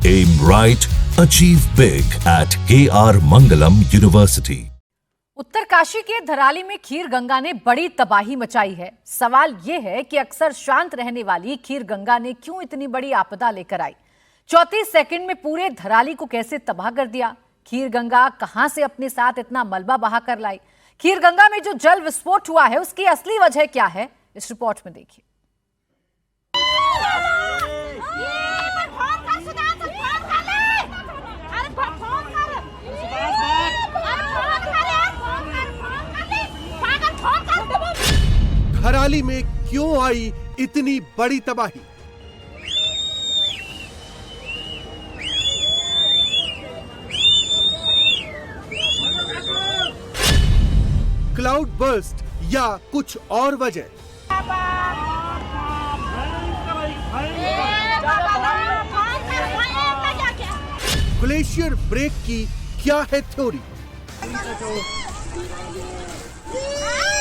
Aim right, achieve big at KR Mangalam University. Uttarkashi के धराली में खीर गंगा ने बड़ी तबाही मचाई है। सवाल यह है कि अक्सर शांत रहने वाली खीर गंगा ने क्यों इतनी बड़ी आपदा लेकर आई। 34 सेकंड में पूरे धराली को कैसे तबाह कर दिया। खीर गंगा कहां से अपने साथ इतना मलबा बहा कर लाई। खीर गंगा में जो जल विस्फोट हुआ है उसकी असली वजह क्या है, इस रिपोर्ट में देखिए। धराली में क्यों आई इतनी बड़ी तबाही। क्लाउड बर्स्ट या कुछ और वजह। ग्लेशियर ब्रेक की क्या है थ्योरी।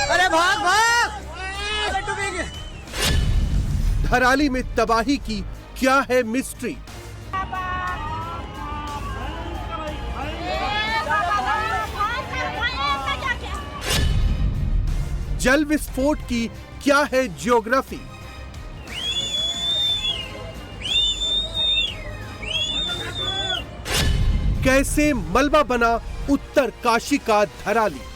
अरे भाग भाग। धराली में तबाही की क्या है मिस्ट्री। जल विस्फोट की क्या है ज्योग्राफी। कैसे मलबा बना उत्तरकाशी का धराली।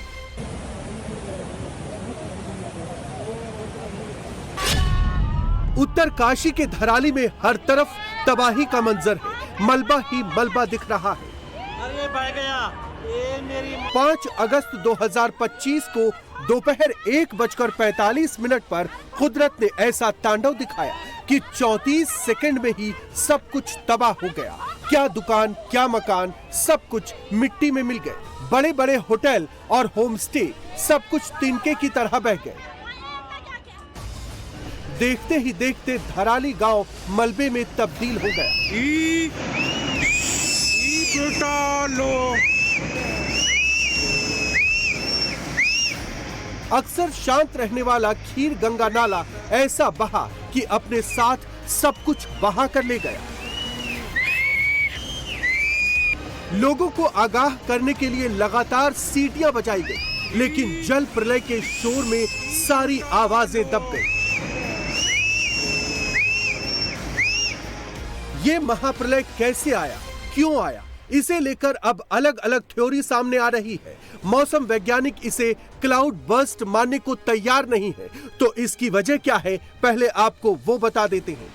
उत्तरकाशी के धराली में हर तरफ तबाही का मंजर है, मलबा ही मलबा दिख रहा है। अरे बह गया। 5 अगस्त 2025 को दोपहर 1:45 पर कुदरत ने ऐसा तांडव दिखाया कि 34 सेकंड में ही सब कुछ तबाह हो गया। क्या दुकान, क्या मकान, सब कुछ मिट्टी में मिल गए। बड़े बड़े होटल और होम स्टे सब कुछ तिनके की तरह बह गए। देखते ही देखते धराली गांव मलबे में तब्दील हो गया। अक्सर शांत रहने वाला खीर गंगा नाला ऐसा बहा कि अपने साथ सब कुछ बहा कर ले गया। लोगों को आगाह करने के लिए लगातार सीटियां बजाई गई, लेकिन जल प्रलय के शोर में सारी आवाजें दब गई। ये महाप्रलय कैसे आया, क्यों आया, इसे लेकर अब अलग अलग थ्योरी सामने आ रही है। मौसम वैज्ञानिक इसे क्लाउड बर्स्ट मानने को तैयार नहीं है। तो इसकी वजह क्या है, पहले आपको वो बता देते हैं।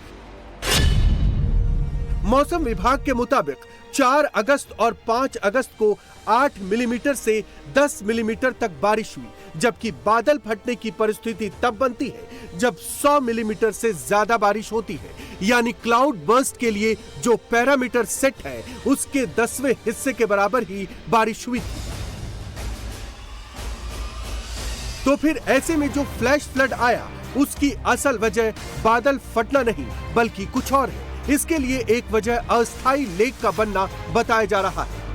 मौसम विभाग के मुताबिक 4 अगस्त और 5 अगस्त को 8 मिलीमीटर से 10 मिलीमीटर तक बारिश हुई, जबकि बादल फटने की परिस्थिति तब बनती है जब 100 मिलीमीटर से ज्यादा बारिश होती है। यानी क्लाउड बर्स्ट के लिए जो पैरामीटर सेट है उसके 10वें हिस्से के बराबर ही बारिश हुई थी। तो फिर ऐसे में जो फ्लैश फ्लड आया उसकी असल वजह बादल फटना नहीं बल्कि कुछ और है। इसके लिए एक वजह अस्थायी लेक का बनना बताया जा रहा है।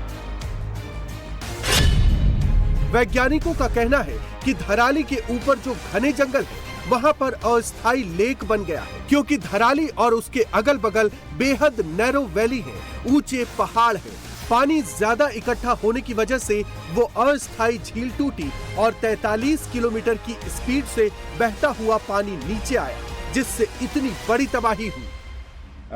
वैज्ञानिकों का कहना है कि धराली के ऊपर जो घने जंगल है वहां पर अस्थायी लेक बन गया है, क्योंकि धराली और उसके अगल बगल बेहद नैरो वैली है, ऊंचे पहाड़ है। पानी ज्यादा इकट्ठा होने की वजह से वो अस्थायी झील टूटी और 43 किलोमीटर की स्पीड से बहता हुआ पानी नीचे आया, जिससे इतनी बड़ी तबाही हुई।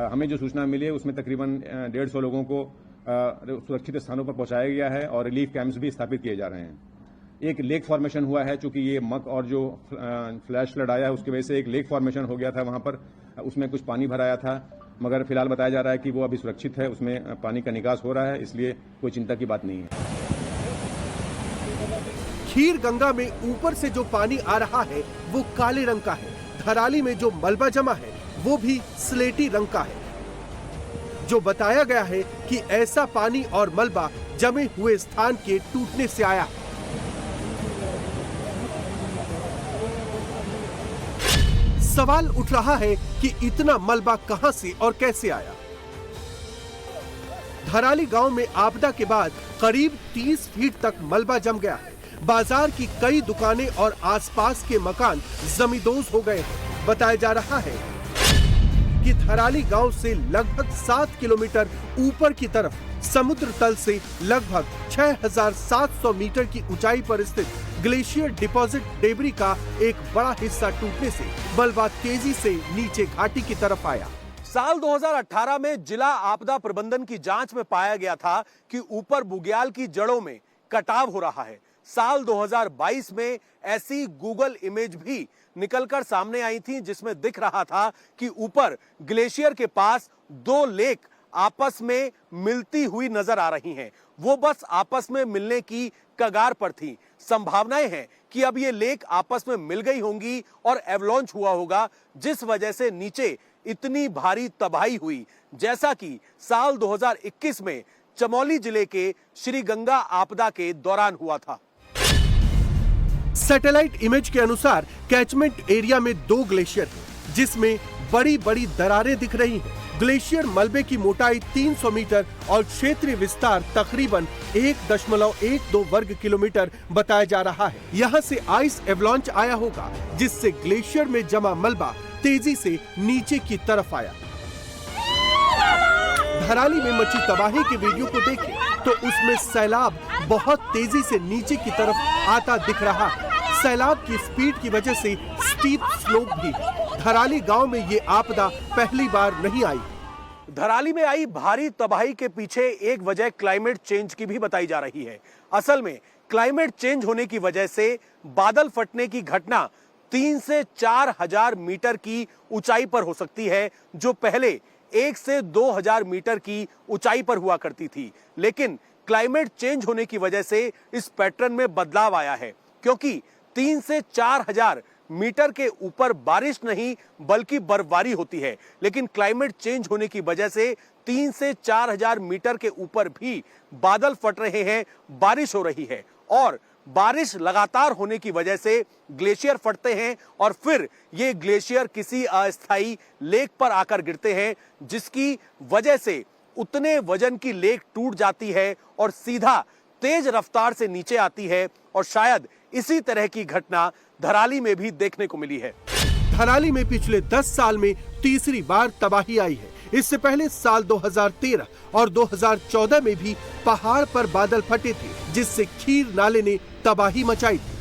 हमें जो सूचना मिली है उसमें तकरीबन 150 लोगों को सुरक्षित स्थानों पर पहुंचाया गया है और रिलीफ कैंप्स भी स्थापित किए जा रहे हैं। एक लेक फॉर्मेशन हुआ है, चूंकि ये मक और जो फ्लैश फ्लड आया है उसकी वजह से एक लेक फॉर्मेशन हो गया था वहां पर, उसमें कुछ पानी भराया था, मगर फिलहाल बताया जा रहा है कि वो अभी सुरक्षित है, उसमें पानी का निकास हो रहा है, इसलिए कोई चिंता की बात नहीं है। खीर गंगा में ऊपर से जो पानी आ रहा है वो काले रंग का है। धराली में जो मलबा जमा है वो भी स्लेटी रंग का है। जो बताया गया है कि ऐसा पानी और मलबा जमे हुए स्थान के टूटने से आया है। सवाल उठ रहा है कि इतना मलबा कहां से और कैसे आया। धराली गांव में आपदा के बाद करीब 30 फीट तक मलबा जम गया है। बाजार की कई दुकानें और आसपास के मकान जमींदोज हो गए हैं। बताया जा रहा है कि धराली गांव से लगभग 7 किलोमीटर ऊपर की तरफ समुद्र तल से लगभग 6,700 मीटर की ऊंचाई पर स्थित ग्लेशियर डिपॉजिट डेबरी का एक बड़ा हिस्सा टूटने से मलबा तेजी से नीचे घाटी की तरफ आया। साल 2018 में जिला आपदा प्रबंधन की जांच में पाया गया था कि ऊपर बुग्याल की जड़ों में कटाव हो रहा है। साल 2022 में ऐसी गूगल इमेज भी निकलकर सामने आई थी जिसमें दिख रहा था कि ऊपर ग्लेशियर के पास दो लेक आपस में मिलती हुई नजर आ रही हैं। वो बस आपस में मिलने की कगार पर थी। संभावनाएं हैं कि अब ये लेक आपस में मिल गई होंगी और एवलॉन्च हुआ होगा, जिस वजह से नीचे इतनी भारी तबाही हुई, जैसा कि साल 2021 में चमोली जिले के श्रीगंगा आपदा के दौरान हुआ था। सैटेलाइट इमेज के अनुसार कैचमेंट एरिया में 2 ग्लेशियर हैं, जिसमें बड़ी बड़ी दरारें दिख रही हैं। ग्लेशियर मलबे की मोटाई 300 मीटर और क्षेत्रीय विस्तार तकरीबन 1.12 वर्ग किलोमीटर बताया जा रहा है। यहाँ से आइस एवलॉन्च आया होगा, जिससे ग्लेशियर में जमा मलबा तेजी से नीचे की तरफ आया। धराली में मची तबाही के वीडियो को देखें तो उसमें सैलाब बहुत तेजी से नीचे की तरफ आता दिख रहा है। सैलाब की स्पीड की वजह से स्टीप स्लोप भी है। धराली गांव में ये आपदा पहली बार नहीं आई। धराली में आई भारी तबाही के पीछे एक वजह क्लाइमेट चेंज की भी बताई जा रही है। असल में क्लाइमेट चेंज होने की वजह से बादल फटने की घटना 3 से 4 हजार मीटर की ऊंचाई पर हो सकती है, जो पहले 1 से 2 हजार मीटर की ऊंचाई पर हुआ करती थी। लेकिन क्लाइमेट चेंज होने की वजह से इस पैटर्न में बदलाव आया है, क्योंकि 3 से 4 हजार मीटर के ऊपर बारिश नहीं बल्कि बर्फबारी होती है। लेकिन क्लाइमेट चेंज होने की वजह से 3 से 4 हजार मीटर के ऊपर भी बादल फट रहे हैं, बारिश हो रही है, और बारिश लगातार होने की वजह से ग्लेशियर फटते हैं और फिर ये ग्लेशियर किसी अस्थायी लेक पर आकर गिरते हैं, जिसकी वजह से उतने वजन की लेक टूट जाती है और सीधा तेज रफ्तार से नीचे आती है। और शायद इसी तरह की घटना धराली में भी देखने को मिली है। धराली में पिछले 10 साल में तीसरी बार तबाही आई है। इससे पहले साल 2013 और 2014 में भी पहाड़ पर बादल फटे थे, जिससे खीर नाले ने तबाही मचाई थी।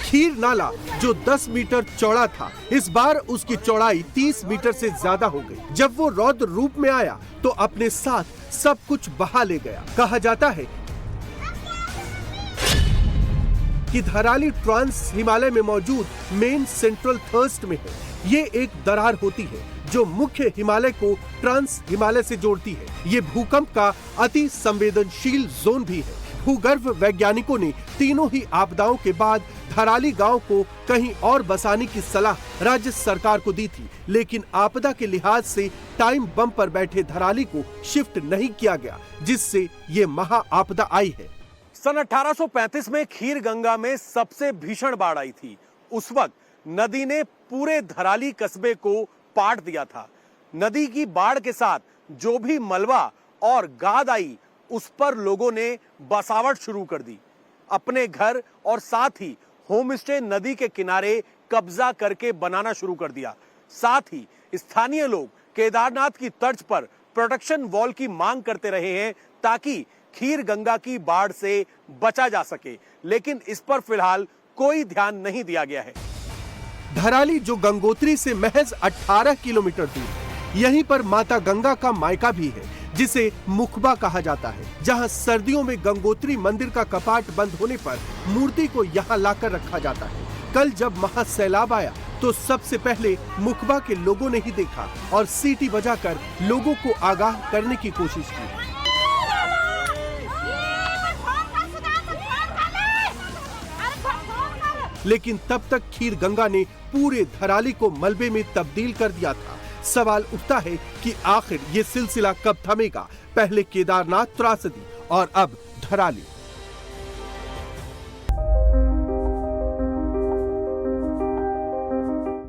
खीर नाला जो 10 मीटर चौड़ा था, इस बार उसकी चौड़ाई 30 मीटर से ज्यादा हो गई। जब वो रौद्र रूप में आया तो अपने साथ सब कुछ बहा ले गया। कहा जाता है कि धराली ट्रांस हिमालय में मौजूद मेन सेंट्रल थर्स्ट में है। ये एक दरार होती है जो मुख्य हिमालय को ट्रांस हिमालय से जोड़ती है। ये भूकंप का अति संवेदनशील जोन भी है। भूगर्भ वैज्ञानिकों ने तीनों ही आपदाओं के बाद धराली गांव को कहीं और बसाने की सलाह राज्य सरकार को दी थी, लेकिन आपदा के लिहाज से टाइम बम पर बैठे धराली को शिफ्ट नहीं किया गया, जिससे ये महा आपदा आई है। सन 1835 में खीर गंगा में सबसे भीषण बाढ़ आई थी। उस वक्त नदी ने पूरे धराली कस्बे को पाट दिया था। नदी की बाढ़ के साथ जो भी मलबा और गाद आई, उस पर लोगों ने बसावट शुरू कर दी। अपने घर और साथ ही होम स्टे नदी के किनारे कब्जा करके बनाना शुरू कर दिया। साथ ही स्थानीय लोग केदारनाथ की तर्ज पर प्रोटेक्शन वॉल की मांग करते रहे हैं, ताकि खीर गंगा की बाढ़ से बचा जा सके, लेकिन इस पर फिलहाल कोई ध्यान नहीं दिया गया है। धराली जो गंगोत्री से महज 18 किलोमीटर दूर है, यहीं पर माता गंगा का मायका भी है, जिसे मुखबा कहा जाता है, जहां सर्दियों में गंगोत्री मंदिर का कपाट बंद होने पर मूर्ति को यहां लाकर रखा जाता है। कल जब महासैलाब आया तो सबसे पहले मुखबा के लोगों ने ही देखा और सीटी बजाकर लोगों को आगाह करने की कोशिश की। लेकिन तब तक खीर गंगा ने पूरे धराली को मलबे में तब्दील कर दिया था। सवाल उठता है कि आखिर ये सिलसिला कब थमेगा? पहले केदारनाथ त्रासदी और अब धराली।